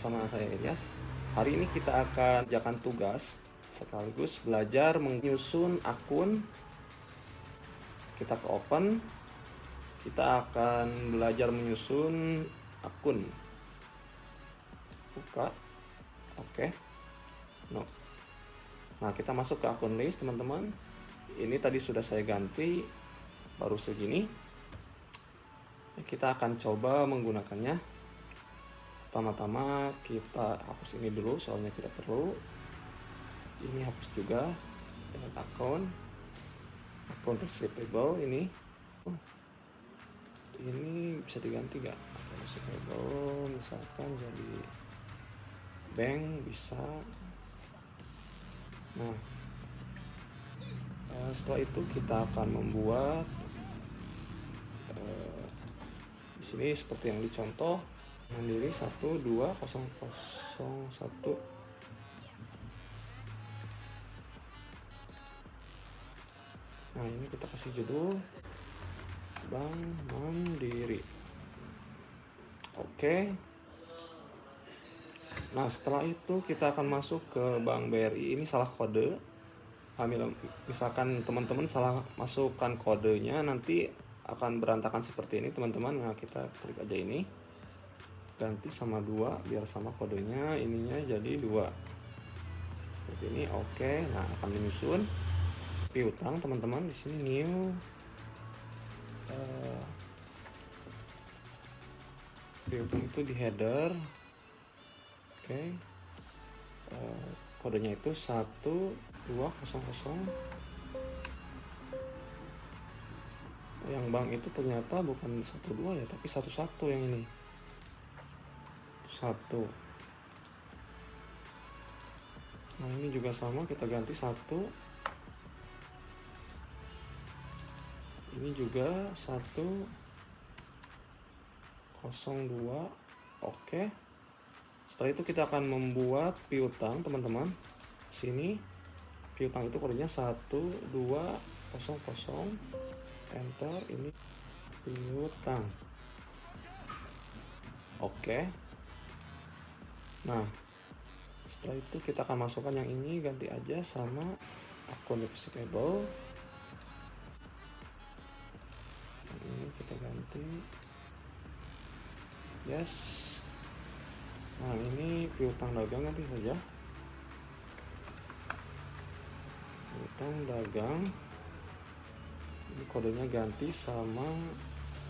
bersama saya Elias. Hari ini kita akan kerjakan tugas sekaligus belajar menyusun akun. Kita ke open, kita akan belajar menyusun akun. Buka, oke. No. Nah, kita masuk ke akun list, teman-teman. Ini tadi sudah saya ganti, baru segini. Kita akan coba menggunakannya. Pertama-tama kita hapus ini dulu, soalnya tidak perlu. Ini hapus juga. Dengan akun receivable ini. Ini bisa diganti gak? Akun receivable misalkan jadi bank bisa. Nah, setelah itu kita akan membuat di sini seperti yang dicontoh, mandiri 12001. Nah, ini kita kasih judul Bank Mandiri. Oke. Nah, setelah itu kita akan masuk ke Bank BRI. Ini salah kode. Misalkan teman-teman salah masukkan kodenya, nanti akan berantakan seperti ini, teman-teman. Nah, kita klik aja ini. Ganti sama 2 biar sama kodenya. Ininya jadi 2. Seperti ini. Oke. Nah, akan menyusun piutang, teman-teman. Di sini new piutang itu di header. Oke. Kodenya itu 1200. Yang bank itu ternyata bukan 12 ya, tapi 11 yang ini. 1. Nah, ini juga sama, kita ganti 1. Ini juga 102. Oke. Setelah itu kita akan membuat piutang, teman-teman. Sini piutang itu kodenya 1200. Enter, ini piutang. Oke. Nah, setelah itu kita akan masukkan yang ini, ganti aja sama akun receivable. Ini kita ganti. Yes. Nah, ini piutang dagang nanti saja. Piutang dagang. Ini kodenya ganti sama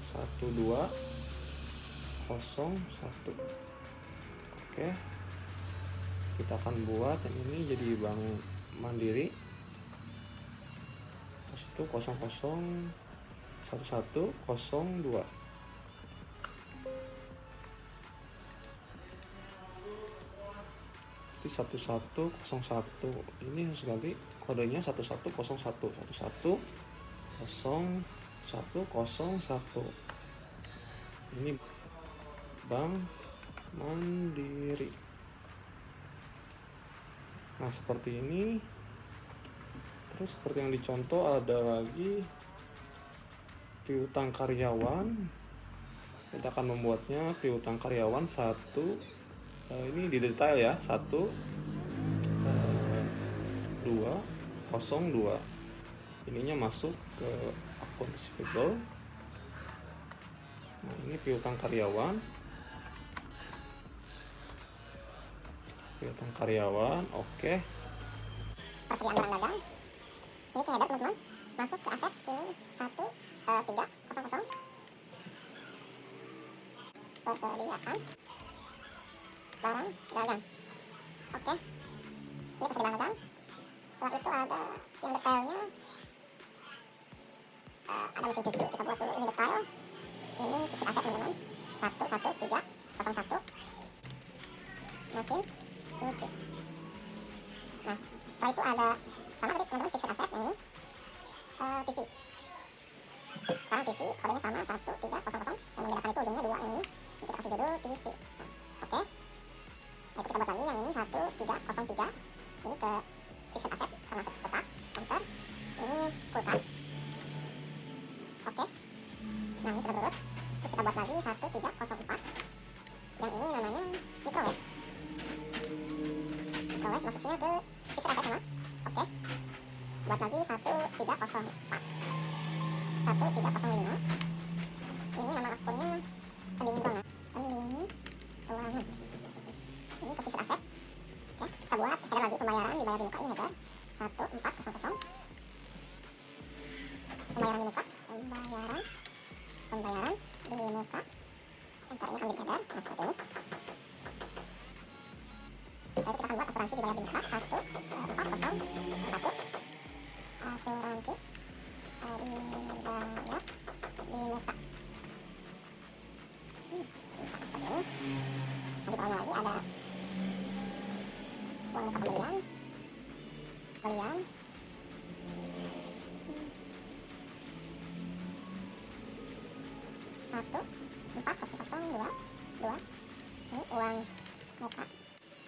1201. Oke. Kita akan buat yang ini jadi Bank Mandiri 1102. Di 1101 ini harus ganti kodenya 1101. Ini Bank Mandiri. Nah, seperti ini. Terus seperti yang dicontoh, ada lagi piutang karyawan. Kita akan membuatnya piutang karyawan 1. Ini di detail ya, 1202. Ininya masuk ke akun receivable. Nah, ini piutang karyawan. Oke. Persediaan barang dagang. Ini ke header, teman-teman. Masuk ke aset. Ini 1300. Persediaan barang dagang. Oke. Ini persediaan barang dagang. Setelah itu ada yang detailnya. Ada mesin cuci. Kita buat dulu ini detail. Ini fixed aset, teman-teman. 11301. Mesin cuci. Nah, setelah itu ada sama tadi, teman-teman, fixed aset yang ini. TV. Sekarang TV kodenya sama 1300. Yang membedakan itu ujungnya 2 yang ini. Kita kasih judul TV. Nah, oke. Setelah itu kita buat lagi yang ini 1303. Ini ke fixed asset termasuk kotak. Enter. Ini kulkas. Oke. Nah, ini sudah berurut. Terus kita buat lagi 1304. Yang ini namanya microwave. masuknya ke fixed asset sama. Oke. Buat lagi 1304. 1305. Ini nama akunnya pendingin ruangan. Pendingin ruangan. Ini ke fixed asset. Oke, kita buat header lagi, pembayaran dibayar di muka. Ini header 1400. Pembayaran di muka. Pembayaran di muka. Enter, ini akan menjadi header. Nah, seperti ini. Lalu kita akan buat asuransi dibayar di muka 1401. Asuransi dibayar di muka. Seperti ini. Nah, di bawahnya lagi ada uang muka pembelian. Pembelian. Satu 4002. Ini uang muka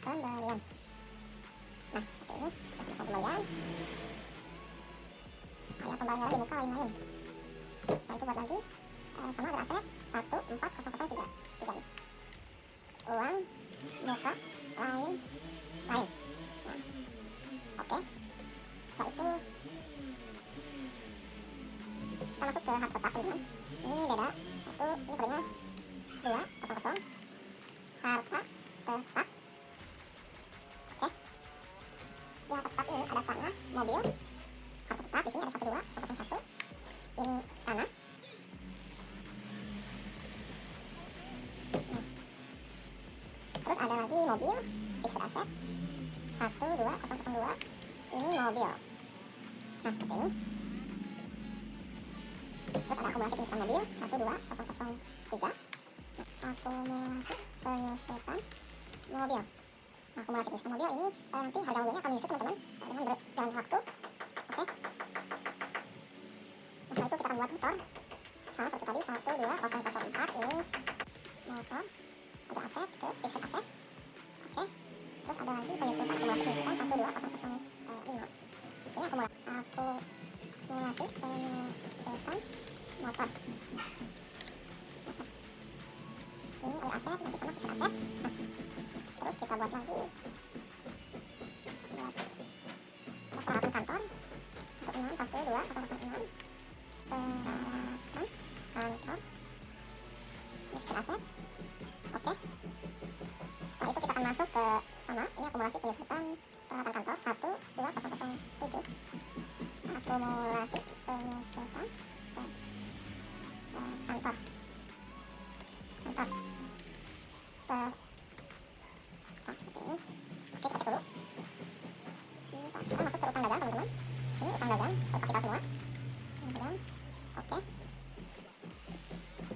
pembelian. Nah, seperti ini. Kita pembelian. Kayak pembayaran di muka lain-lain. Setelah itu buat lagi sama ada aset 14003. Ini uang muka lain. Nah, oke. Setelah itu kita masuk ke harta tetap, teman-teman. Ini beda. Ini kodenya 200. Harta tetap. Oke. Di harta tetap ini ada tanah, mobil. Harta tetap di sini ada 12001. Ini tanah. Terus ada lagi mobil, fixed asset 12002. Ini mobil. Nah, seperti ini. Terus ada akumulasi penyusutan mobil 12003. Akumulasi penyusutan mobil. Akumulasi penyusutan mobil ini nanti harga mobilnya akan menyusut, teman-teman, dengan berjalannya waktu. Oke. Nah, setelah itu kita akan buat motor. Sama seperti tadi 12004. Ini motor. Ada aset ke fixed asset. Oke. Terus ada lagi penyusutan, akumulasi penyusutan 12005. Ini akumulasi penyusutan motor. Ini ada aset, nanti sama fixed asset. Nah, terus kita buat lagi peralatan kantor 1612006. Peralatan kantor, ini fixed asset. Oke. Setelah itu kita akan masuk ke sama, ini akumulasi penyusutan peralatan kantor 12007. Akumulasi penyusutan kantor. Nah, seperti ini. Oke, kita cek dulu. Kita masuk ke utang dagang, teman-teman. Sini utang dagang, kapital semua. Dagang. Oke.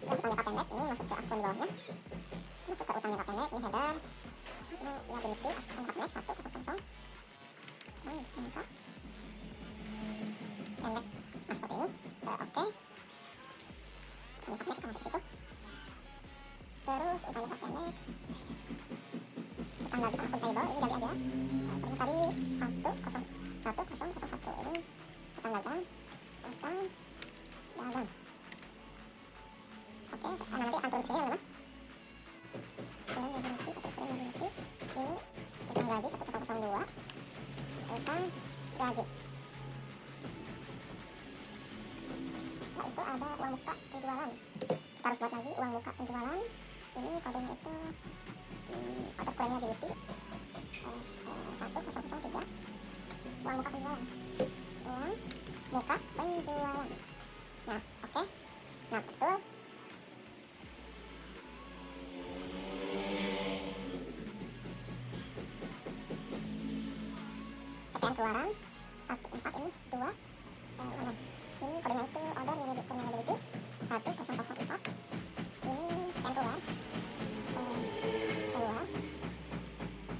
Utang jangka pendek ini masuk ke akun di bawahnya. Masuk ke utang jangka pendek, ini header. Liability, utang jangka pendek 100. Utang jangka pendek. Nah, seperti ini. Oke. Utang jangka pendek kita masuk ke situ. Terus utang jangka pendek, utang dagang akun payable ini ganti aja. Ini tadi 10001. Ini utang dagang. Oke, nanti akan turun ke sini, teman-teman. Current liability. Ini utang gaji 1002. Utang gaji. Setelah itu ada uang muka penjualan. Kita harus buat lagi uang muka penjualan. Ini kodenya itu auto claim liability 1003. Uang muka penjualan. Uang muka penjualan. Nah, oke. Nah, betul. PPN keluaran 14 ini 2 6. Ini kodenya itu order liability 1004. Ini PPN keluar.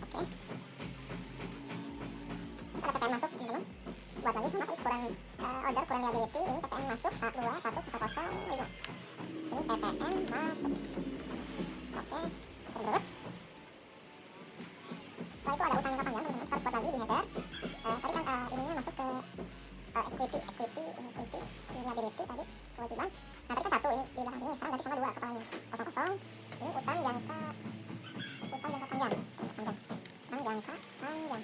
Oke. Terus ada PPN masuk, teman-teman. Buat lagi sama tadi kurang order kurang liability. Ini PPN masuk 12105. Ini PPN masuk. Oke, cek dulu. Setelah itu ada utang jangka panjang, teman-teman. Kita harus buat lagi di header. Tadi kan ininya masuk ke equity, ini liability tadi, kewajiban. Nah, tadi kan 1 ini di belakang sini, sekarang ganti sama 2 kepalanya. 00. Ini utang jangka panjang. Utang jangka panjang.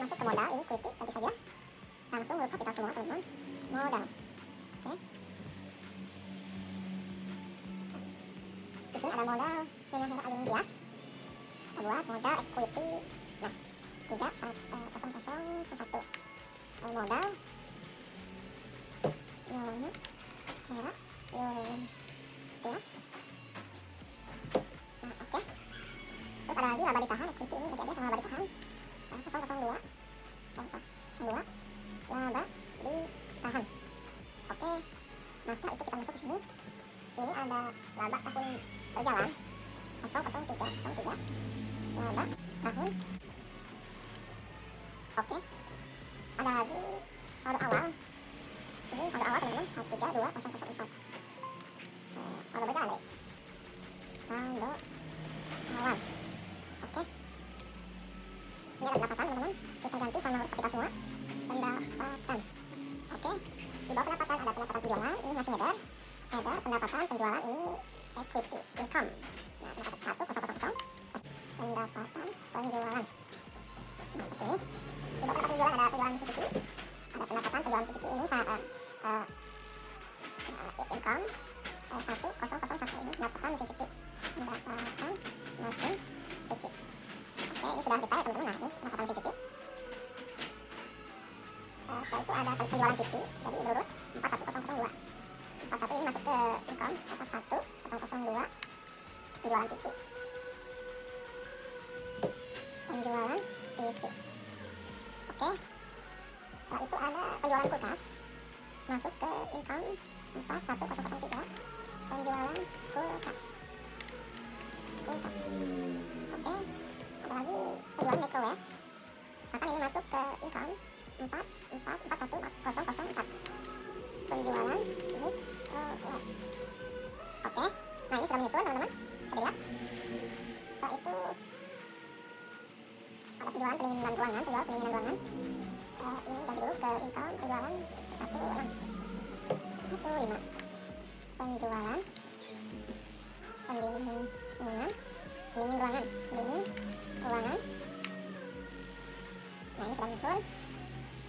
masuk ke modal, ini quickie ganti saja. Langsung huruf kapital semua teman-teman. Modal. Oke. Di sini ada modal dengan huruf ayun bias. Kita buat modal equity. Nah, 30001 modal Yolona merah Yolona bias. Nah, oke. Terus ada lagi laba ditahan equity, ini ganti aja sama laba ditahan 002 002 laba ditahan. Oke. Nah, setelah itu kita masuk ke sini. Ini ada laba tahun berjalan 00303 laba tahun. Oke. Ada lagi saldo awal. Ini saldo awal teman-teman 132004. Saldo berjalan deh. Saldo awal. Oke. Ini ada pendapatan teman-teman. Kita ganti sama huruf kapital semua. Pendapatan. Oke. Di bawah pendapatan ada pendapatan penjualan. Ini masih header. Header pendapatan penjualan ini equity income. Nah, pendapatan 1000. Pendapatan penjualan. Nah, seperti ini. Di bawah pendapatan penjualan ada penjualan mesin cuci. Ada pendapatan penjualan mesin cuci ini income 1001 ini pendapatan mesin cuci. Pendapatan mesin cuci. Oke, ini sudah detail ya teman-teman. Nah, ini pendapatan mesin cuci. Setelah itu ada penjualan TV. Jadi berurut 41002. 41 ini masuk ke income 41002. Penjualan TV. Penjualan TV. Oke. Setelah itu ada penjualan kulkas. Masuk ke income 41003. Penjualan kulkas. Kulkas. Oke. Ada lagi penjualan microwave. Misalkan ini masuk ke income 41004. Penjualan microwave. Oke. Nah, ini sudah menyusul teman-teman. Bisa dilihat. Setelah itu ada penjualan pendinginan ruangan. Ini ganti dulu ke income penjualan 15. Penjualan pendingin ruangan. Nah, ini sudah menyusul.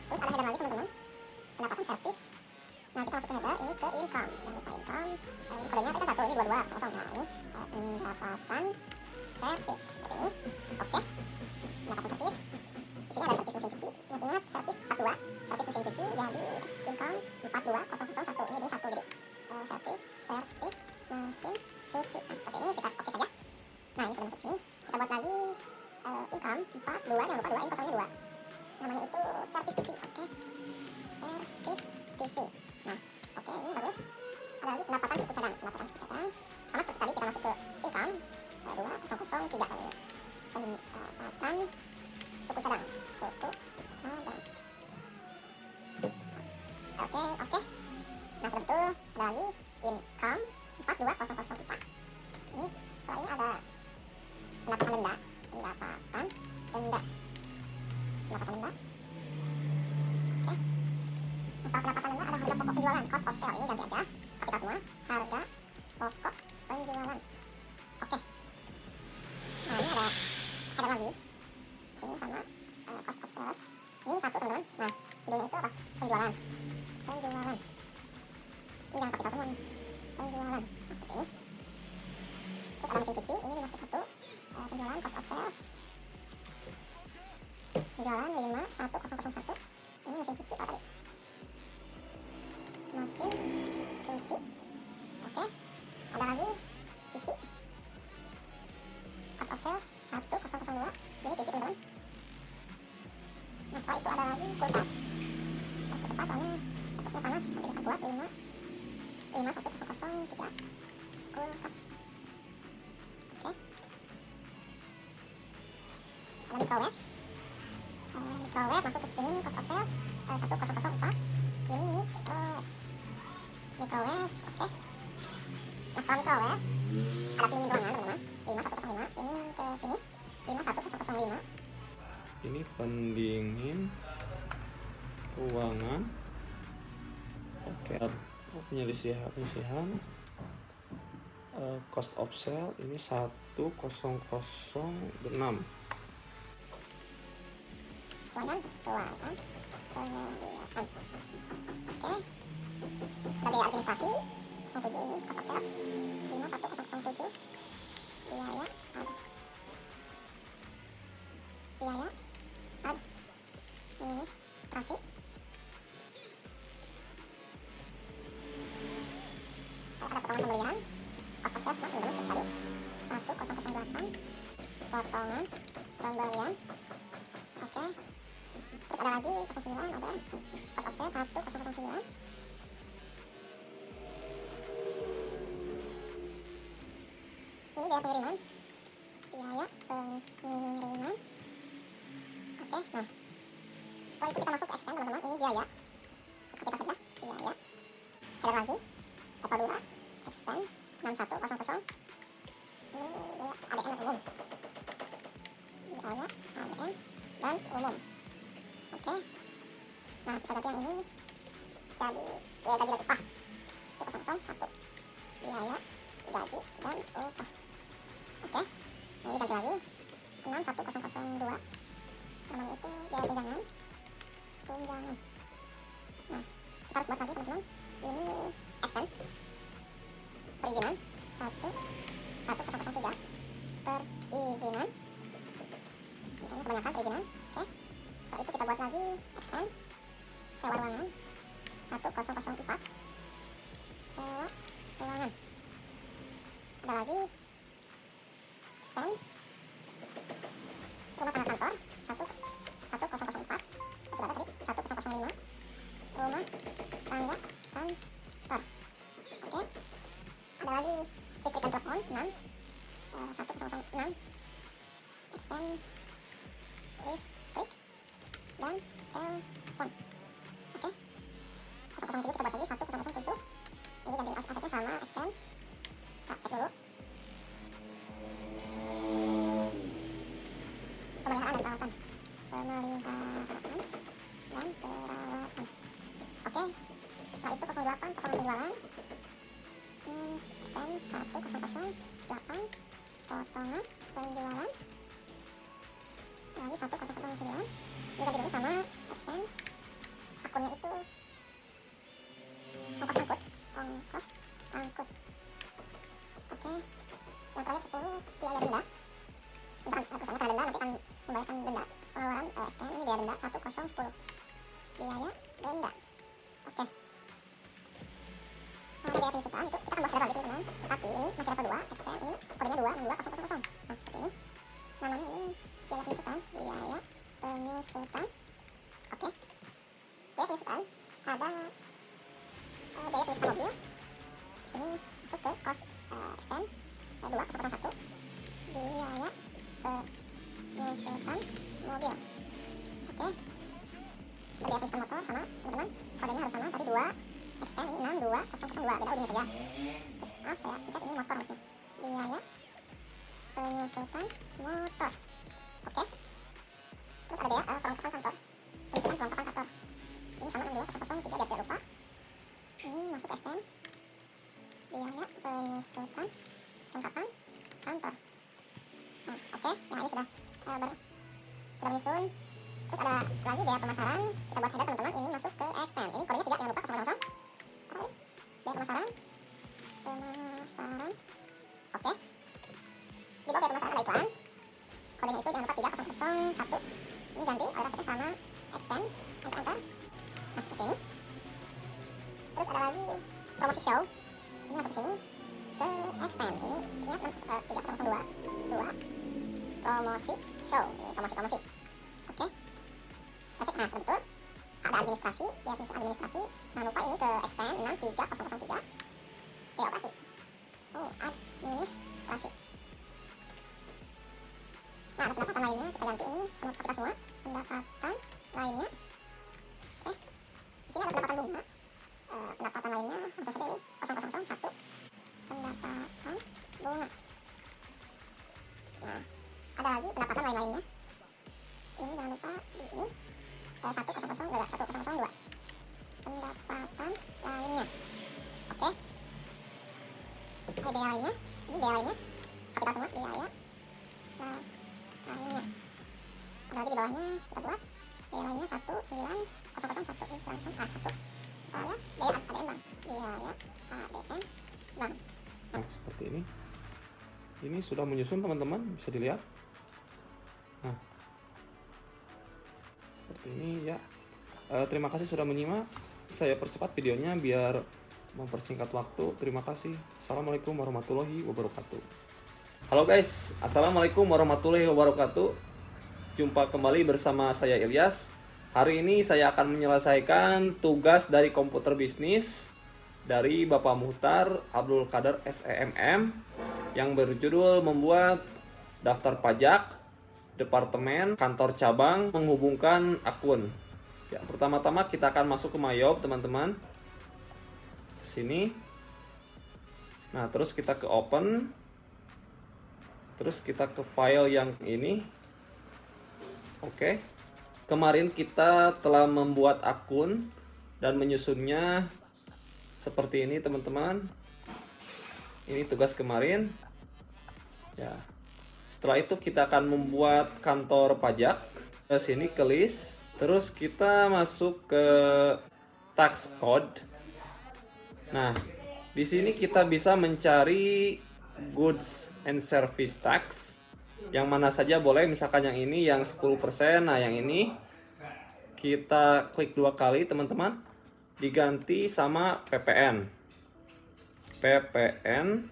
Terus ada header lagi teman-teman. Pendapatan servis. Nah, kita masuk ke header ini ke income. Jangan lupa income. Kodenya tadi kan 1, ini 2200. Nah, ini pendapatan servis seperti ini. Oke. Pendapatan servis. Di sini ada servis mesin cuci. Ingat servis 42. Servis mesin cuci jadi income 42001. Ini jadi 1 jadi servis mesin cuci. Nah, seperti ini kita oke saja. Nah, ini sudah masuk sini. Kita buat lagi income 42. Jangan lupa 2 ini kosongnya 2. Namanya itu servis TV. Oke. Servis TV. Nah, oke, ini bagus. Ada lagi pendapatan suku cadang. Sama seperti tadi kita masuk ke income 2003 namanya. Pendapatan suku cadang. Oke. Nah, sudah betul. Ada lagi income 42004. Ini setelah ini ada pendapatan denda. Oke. Setelah pendapatan denda ada harga pokok penjualan, cost of sale. Ini ganti aja kapital semua. Harga pokok penjualan. Oke. Nah, ini ada header lagi. Ini sama cost of sales. Ini satu teman-teman. Nah, judulnya itu apa? Penjualan. Ini jangan kapital semua nih. Penjualan. Nah, seperti ini. Terus ada mesin cuci. Ini 501. Penjualan cost of sales. Penjualan 51001. Ini mesin cuci apa tadi? Mesin cuci. Oke. Ada lagi TV. Cost of sales 1002. Ini TV teman-teman. Nah, setelah itu ada lagi kulkas. Harus cepat soalnya takutnya panas nanti kita buat 51003 kulkas. Oke. Ada microwave. Microwave masuk ke sini cost of sales 1004. Ini microwave. Oke. Nah, setelah microwave ada pendingin ruangan teman-teman 5105. Ini ke sini 51005. Ini pendingin ruangan. Oke, penyelisihan cost of sale ini 1006. penyediaan penyediaan. Oke. Ada biaya administrasi 07 ini cost of sales 51007. Biaya administrasi. Ada potongan pembelian cost of sales teman-teman tadi 1008 potongan pembelian. Oke. Terus ada lagi 09, ada cost of sales 1009. Ini biaya pengiriman. Biaya pengiriman. Oke, nah. Setelah itu kita masuk ke expense teman-teman. Ini biaya. Kita saja biaya. Header lagi. Level 2. Expense 6100. Ini ADM dan umum. Biaya ADM dan umum. Oke. Nah, kita ganti yang ini. Jadi biaya gaji dan upah. Itu 001. Biaya gaji dan upah. Oke. Nah, ini ganti lagi 61002. Namanya itu biaya tunjangan. Nah, kita harus buat lagi teman-teman. Ini expense perizinan 1003. Perizinan. Ini kebanyakan perizinan. Oke. Setelah itu kita buat lagi expense sewa ruangan 1004. Sewa ruangan. Ada lagi expense rumah tangga kantor 1004. Sudah ada tadi 1005. Rumah tangga kantor. Oke. Ada lagi listrik dan telepon 6. 1006. Expense listrik dan telepon. Oke. 007 kita buat lagi 1007. Ini ganti asetnya sama expense. Nah, cek dulu. Pemeliharaan dan perawatan. Oke. Setelah itu 08 potongan penjualan. Expense 1008 potongan penjualan. Lagi 1009. Ini ganti dulu sama expense. Akunnya itu ongkos angkut. Oke. Yang terakhir 10 biaya denda. Misalkan perusahaannya kena denda, nanti akan membayarkan denda. Pengeluaran expense ini biaya denda 1010. Biaya denda. Oke. Biaya penyusutan itu kita akan buat header lagi teman-teman. Tapi ini masih level 2, expense ini kodenya 26200. Nah, seperti ini. Namanya ini biaya penyusutan. Biaya penyusutan. Oke. Biaya penyusutan ada biaya penyusutan mobil. Sini masuk ke cost expense 2001. Biaya penyusutan mobil. Oke. Biaya penyusutan motor sama teman-teman. Kodenya harus sama. Tadi 2 expense ini 62002. Beda ujungnya saja. Terus maaf saya pencet ini motor harusnya. Biaya penyusutan motor. Oke. Terus ada biaya perlengkapan kantor. Penyusutan perlengkapan kantor. Ini sama 62003 biar tidak lupa. Ini masuk expense. Biaya penyusutan perlengkapan kantor. Nah, oke. Nah, ini sudah menyusun. Terus ada lagi biaya pemasaran. Kita buat header teman-teman. Ini masuk ke expense. Ini kodenya 3, jangan lupa 000. Biaya pemasaran. Oke. Di bawah biaya pemasaran ada iklan. Kodenya itu jangan lupa 3001. Ini ganti alias asetnya sama expense. Enter. Nah, seperti ini. Terus ada lagi promosi show. Ini masuk ke sini ke expense. Ini ingat 3002. Promosi show. Ini promosi. Oke. Kita cek. Nah, betul. Ada administrasi, biaya penyusutan administrasi. Jangan lupa ini ke expense 63003. Biaya operasi. Oh, administrasi. Nah, ada pendapatan lainnya. Kita ganti ini sama kita semua. Pendapatan lainnya. Oke. Di sini ada pendapatan bunga. Pendapatan lainnya langsung saja ini 0001. Pendapatan bunga. Nah, ada lagi pendapatan lain-lainnya. Ini jangan lupa ini 1002. Pendapatan lainnya. Oke. Ada biaya lainnya. Ini biaya lainnya. Kapital semua biaya lainnya. Ada lagi di bawahnya kita buat lainnya 19001 ini langsung A1. Totalnya biaya ADM bank. Biaya ADM bank. Nah, seperti ini. Ini sudah menyusun teman-teman, bisa dilihat. Nah, seperti ini ya. Terima kasih sudah menyimak. Saya percepat videonya biar mempersingkat waktu. Terima kasih. Assalamualaikum warahmatullahi wabarakatuh. Halo guys, assalamualaikum warahmatullahi wabarakatuh. Jumpa kembali bersama saya Ilyas. Hari ini saya akan menyelesaikan tugas dari komputer bisnis dari Bapak Muhtar Abdul Qadir SEMM yang berjudul membuat daftar pajak, departemen, kantor cabang, menghubungkan akun. Ya, pertama-tama kita akan masuk ke Mayob, teman-teman. Sini. Nah, terus kita ke open. Terus kita ke file yang ini. Oke. Kemarin kita telah membuat akun dan menyusunnya seperti ini, teman-teman. Ini tugas kemarin. Ya. Setelah itu kita akan membuat kantor pajak. Ke sini ke list. Terus kita masuk ke tax code. Nah, di sini kita bisa mencari goods and service tax. Yang mana saja boleh, misalkan yang ini yang 10%. Nah, yang ini kita klik 2 kali, teman-teman. Diganti sama PPN. PPN,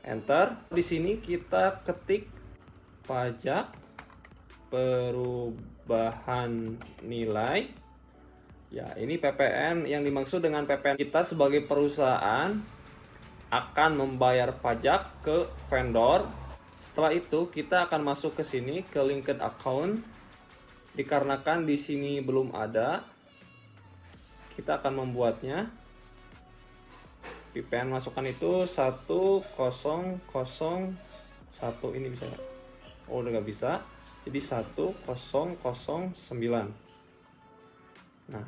enter. Di sini kita ketik pajak perubahan nilai. Ya, ini PPN. Yang dimaksud dengan PPN, kita sebagai perusahaan akan membayar pajak ke vendor. Setelah itu kita akan masuk ke sini ke linked account. Dikarenakan di sini belum ada, kita akan membuatnya. PPN masukkan itu 1001, ini bisa ya? Oh, udah nggak bisa. Jadi 1009. Nah,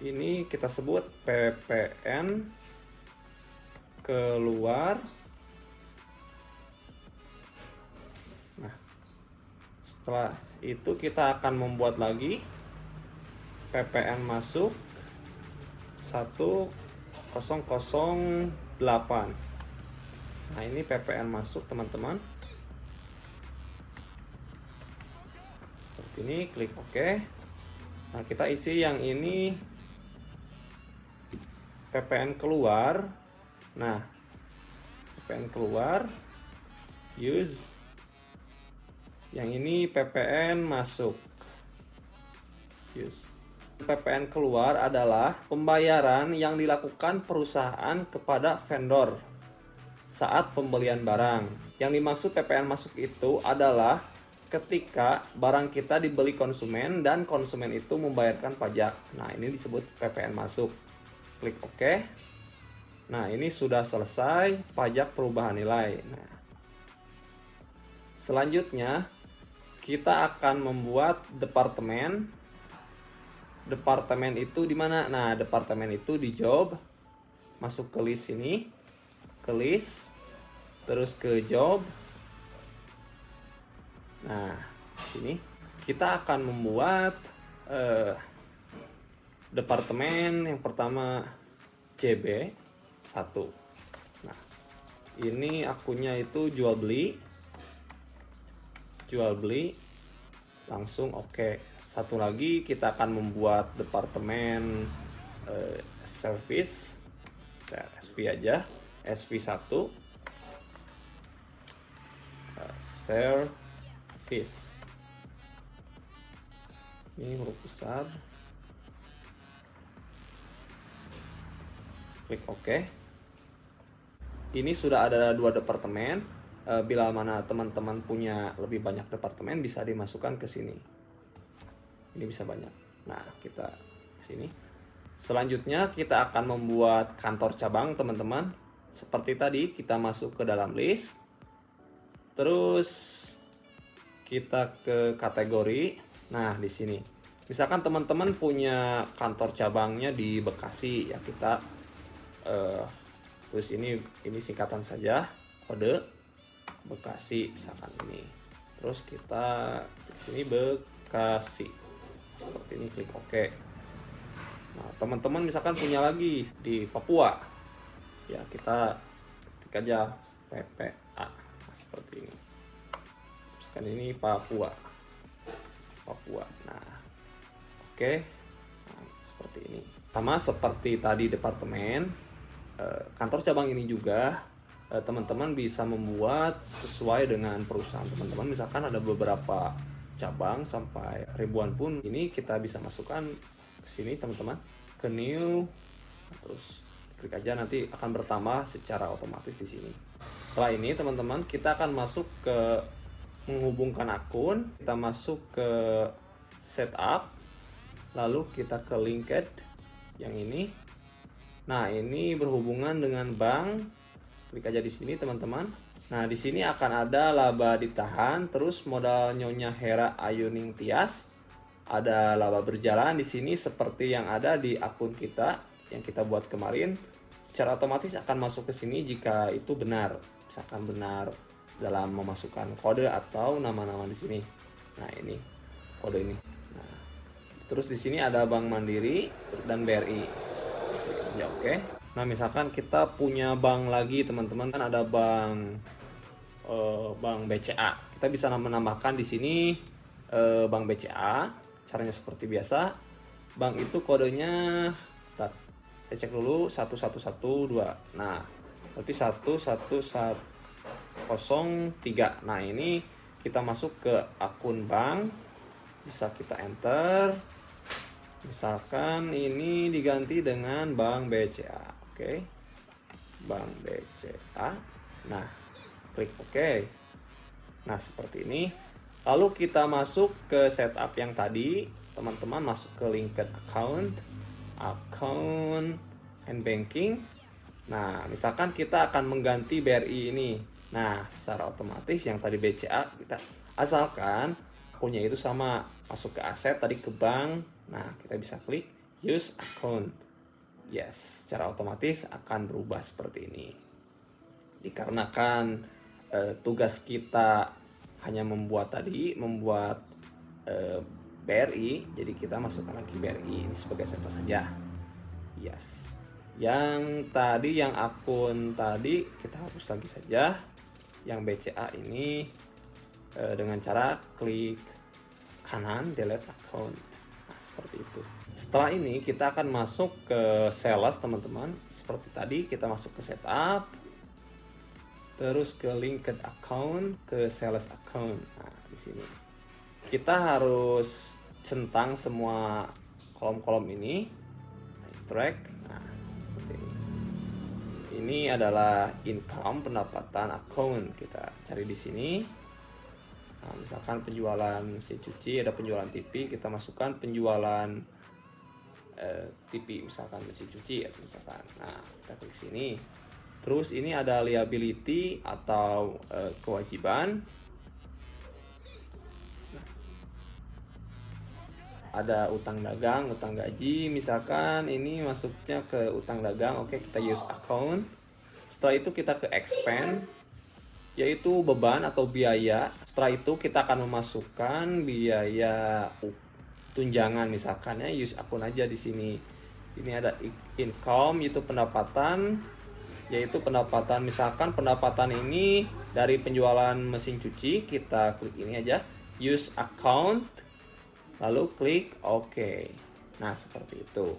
ini kita sebut PPN keluar. Nah, setelah itu kita akan membuat lagi PPN masuk 1008. Nah, ini PPN masuk, teman-teman. Seperti ini, klik OK. Nah, kita isi yang ini PPN keluar. Nah, PPN keluar, use. Yang ini PPN masuk, use. PPN keluar adalah pembayaran yang dilakukan perusahaan kepada vendor saat pembelian barang. Yang dimaksud PPN masuk itu adalah ketika barang kita dibeli konsumen dan konsumen itu membayarkan pajak. Nah, ini disebut PPN masuk. Klik OK. Nah, ini sudah selesai pajak perubahan nilai. Nah, selanjutnya kita akan membuat departemen. Departemen itu di mana? Nah, departemen itu di job. Masuk ke list ini. Ke list. Terus ke job. Nah, sini kita akan membuat departemen yang pertama CB 1. Nah, ini akunnya itu jual beli. Jual beli. Langsung oke. Satu lagi kita akan membuat departemen service. SV aja. SV1. Service. Ini huruf besar. Klik OK. Ini sudah ada 2 departemen. Bila mana teman-teman punya lebih banyak departemen, bisa dimasukkan ke sini. Ini bisa banyak. Nah, kita sini. Selanjutnya kita akan membuat kantor cabang, teman-teman. Seperti tadi, kita masuk ke dalam list. Terus kita ke kategori. Nah, di sini. Misalkan teman-teman punya kantor cabangnya di Bekasi, ya kita terus ini singkatan saja, kode Bekasi misalkan ini. Terus kita di sini Bekasi. seperti ini, klik OK. Nah, teman-teman misalkan punya lagi di Papua, ya kita ketik aja PPA, nah, seperti ini. Misalkan ini Papua. Nah, oke. Nah, seperti ini. Sama seperti tadi departemen, kantor cabang ini juga teman-teman bisa membuat sesuai dengan perusahaan teman-teman. Misalkan ada beberapa cabang sampai ribuan pun, ini kita bisa masukkan ke sini teman-teman, ke new, terus klik aja, nanti akan bertambah secara otomatis di sini. Setelah ini teman-teman, kita akan masuk ke menghubungkan akun, kita masuk ke setup, lalu kita ke linked yang ini. Nah, ini berhubungan dengan bank. Klik aja di sini teman-teman. Nah, di sini akan ada laba ditahan, terus modal Nyonya Hera Ayuning Tias. Ada laba berjalan di sini seperti yang ada di akun kita yang kita buat kemarin. Secara otomatis akan masuk ke sini jika itu benar. Misalkan benar dalam memasukkan kode atau nama-nama di sini. Nah, ini kode ini. Nah, terus di sini ada Bank Mandiri dan BRI. Klik saja oke. Nah, misalkan kita punya bank lagi teman-teman, kan ada bank BCA. Kita bisa menambahkan di sini bank BCA. Caranya seperti biasa. Bank itu kodenya, saya cek dulu, 1112. Nah, berarti 1103. Nah, ini kita masuk ke akun bank, bisa kita enter. Misalkan ini diganti dengan Bank BCA. Oke. Bank BCA. Nah, klik OK. Nah, seperti ini. Lalu kita masuk ke setup yang tadi. Teman-teman masuk ke linked account and banking. Nah, misalkan kita akan mengganti BRI ini. Nah, secara otomatis yang tadi BCA kita asalkan akunnya itu sama, masuk ke aset tadi ke bank. Nah, kita bisa klik use account. Yes, secara otomatis akan berubah seperti ini. Dikarenakan tugas kita hanya membuat BRI, jadi kita masukkan lagi BRI ini sebagai contoh saja. Yes. Yang tadi, yang akun tadi kita hapus lagi saja. Yang BCA ini dengan cara klik kanan delete account. Nah, seperti itu. Setelah ini kita akan masuk ke sales teman-teman. Seperti tadi kita masuk ke setup, terus ke linked account, ke sales account. Nah, di sini kita harus centang semua kolom-kolom ini, track. Nah, seperti ini. Ini adalah income, pendapatan account. Kita cari di sini. Nah, misalkan penjualan mesin cuci, ada penjualan TV, kita masukkan penjualan TV, misalkan mesin cuci atau misalkan. Nah, kita klik sini. Terus ini ada liability atau kewajiban. Ada utang dagang, utang gaji. Misalkan ini masuknya ke utang dagang. Oke, kita use account. Setelah itu kita ke expand, yaitu beban atau biaya. Setelah itu kita akan memasukkan biaya tunjangan, misalkan ya use akun aja di sini. Ini ada income, yaitu pendapatan, misalkan pendapatan ini dari penjualan mesin cuci. Kita klik ini aja, use account, lalu klik OK. Nah, seperti itu.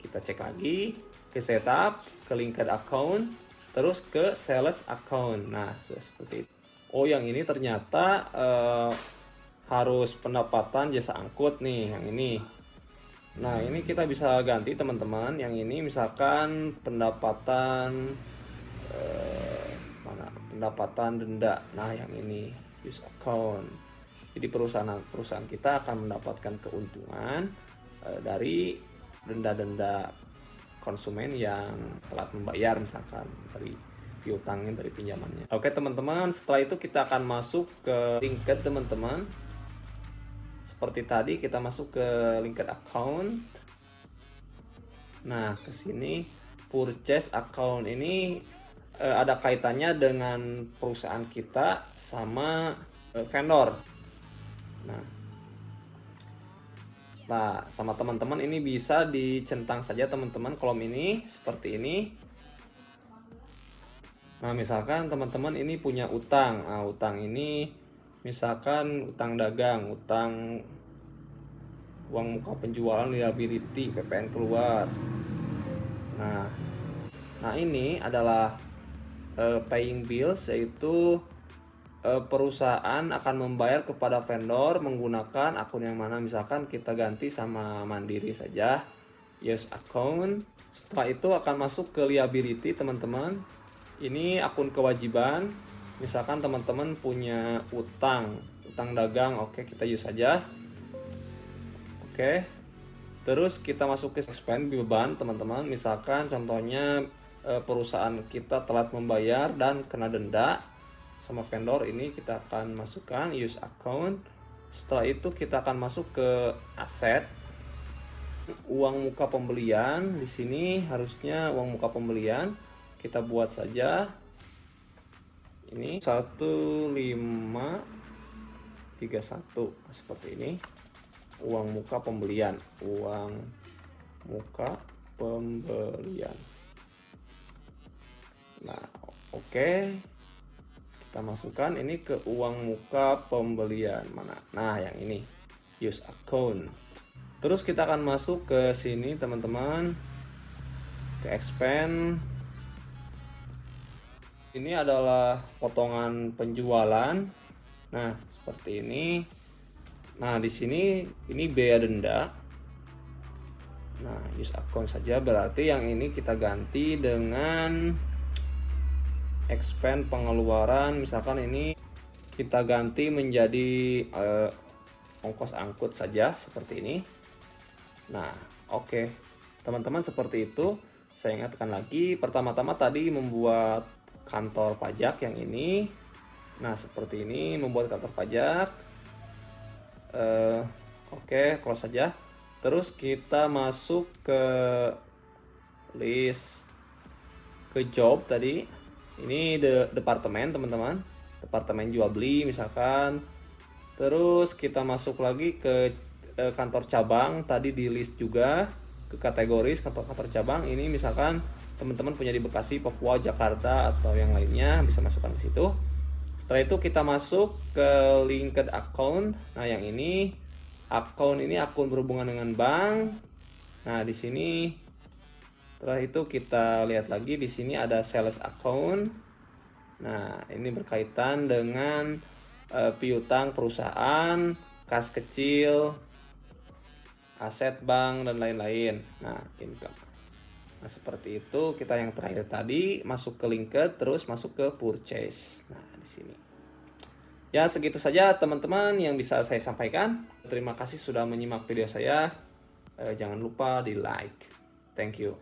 Kita cek lagi ke setup, ke linked account, terus ke sales account. Nah, sudah seperti itu. Oh, yang ini ternyata harus pendapatan jasa angkut nih, yang ini. Nah, ini kita bisa ganti teman-teman. Yang ini misalkan pendapatan pendapatan denda. Nah, yang ini use account. Jadi perusahaan kita akan mendapatkan keuntungan dari denda-denda konsumen yang telat membayar, misalkan dari piutangnya, dari pinjamannya. Oke teman-teman, setelah itu kita akan masuk ke linked teman-teman. Seperti tadi kita masuk ke linked account. Nah, ke sini purchase account ini ada kaitannya dengan perusahaan kita sama vendor. Nah, Nah, sama teman-teman ini bisa dicentang saja teman-teman kolom ini seperti ini. Nah, misalkan teman-teman ini punya utang. Nah, utang ini misalkan utang dagang, utang uang muka penjualan, liability, PPN keluar. Nah, ini adalah paying bills, yaitu perusahaan akan membayar kepada vendor menggunakan akun yang mana. Misalkan kita ganti sama Mandiri saja, use account. Setelah itu akan masuk ke liability teman-teman. Ini akun kewajiban. Misalkan teman-teman punya utang dagang, oke, kita use saja. Oke. Terus kita masuk ke expense, beban teman-teman. Misalkan contohnya perusahaan kita telat membayar dan kena denda sama vendor, ini kita akan masukkan use account. Setelah itu kita akan masuk ke aset, uang muka pembelian. Di sini harusnya uang muka pembelian kita buat saja ini 1531 seperti ini. Uang muka pembelian, uang muka pembelian. Nah, oke. Kita masukkan ini ke uang muka pembelian mana? Nah, yang ini use account. Terus kita akan masuk ke sini teman-teman, ke expense. Ini adalah potongan penjualan. Nah, seperti ini. Nah, di sini ini biaya denda. Nah, use account saja, berarti yang ini kita ganti dengan expense pengeluaran. Misalkan ini kita ganti menjadi ongkos angkut saja seperti ini. Nah, oke. Teman-teman, seperti itu. Saya ingatkan lagi, pertama-tama tadi membuat kantor pajak yang ini. Nah, seperti ini membuat kantor pajak. Oke, close saja. Terus kita masuk ke list, ke job tadi. Ini departemen teman-teman, departemen jual beli misalkan. Terus kita masuk lagi ke kantor cabang, tadi di list juga ke kategoris kantor cabang. Ini misalkan teman-teman punya di Bekasi, Papua, Jakarta atau yang lainnya, bisa masukkan ke situ. Setelah itu kita masuk ke linked account. Nah, yang ini account ini akun berhubungan dengan bank. Nah, di sini setelah itu kita lihat lagi, di sini ada sales account. Nah, ini berkaitan dengan piutang perusahaan, kas kecil, aset bank dan lain-lain. Nah, income. Nah, seperti itu. Kita yang terakhir tadi masuk ke linked, terus masuk ke purchase. Nah, di sini. Ya, segitu saja teman-teman yang bisa saya sampaikan. Terima kasih sudah menyimak video saya. Jangan lupa di like. Thank you.